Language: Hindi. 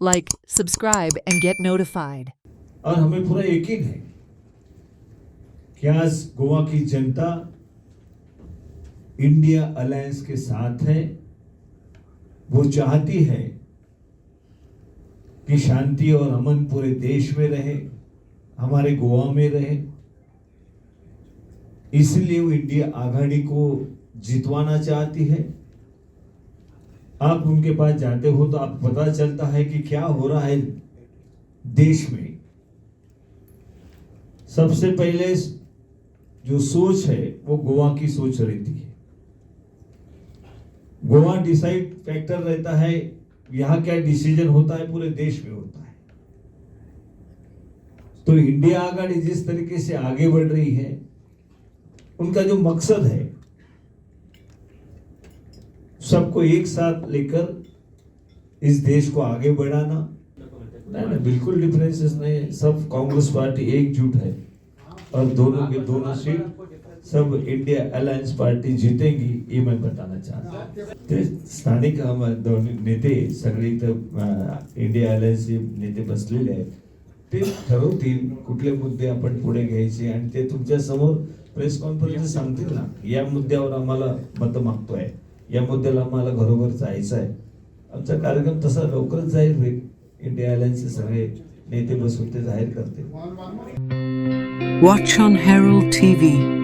Like, subscribe, and get notified. और हमें पूरा यकीन है कि आज गोवा की जनता इंडिया अलायंस के साथ है। वो चाहती है कि शांति और अमन पूरे देश में रहे, हमारे गोवा में रहे। इसलिए वो इंडिया आघाड़ी को जितवाना चाहती है। आप उनके पास जाते हो तो आपको पता चलता है कि क्या हो रहा है देश में। सबसे पहले जो सोच है वो गोवा की सोच रहती है। गोवा डिसाइड फैक्टर रहता है, यहां क्या डिसीजन होता है पूरे देश में होता है। तो इंडिया आघाड़ी जिस तरीके से आगे बढ़ रही है, उनका जो मकसद है सबको एक साथ लेकर इस देश को आगे बढ़ाना। नहीं, बिल्कुल डिफरेंसेस नहीं। सब कांग्रेस पार्टी एकजुट है और दोनों के दोनों सीट सब इंडिया अलायन्स पार्टी जीतेगी, ये मैं बताना चाहता हूँ। ते स्थानिक दोन्ही नेते सगळे इथं इंडिया अलायन्सचे नेते बसलेले आहेत, ते ठरवतील कुठले मुद्दे आपण पुढे घ्यायचे आणि ते तुमच्या समोर प्रेस कॉन्फरन्स सांगतील ना। या मुद्द्यावर आम्हाला मत मागतोय, या मुद्द्याला आम्हाला घरोघर जायचं आहे। आमचा कार्यक्रम तसा लवकरच जाहीर होईल। इंडिया अलायन्सचे सगळे नेते बसून ते जाहीर करतील। Watch on Herald TV.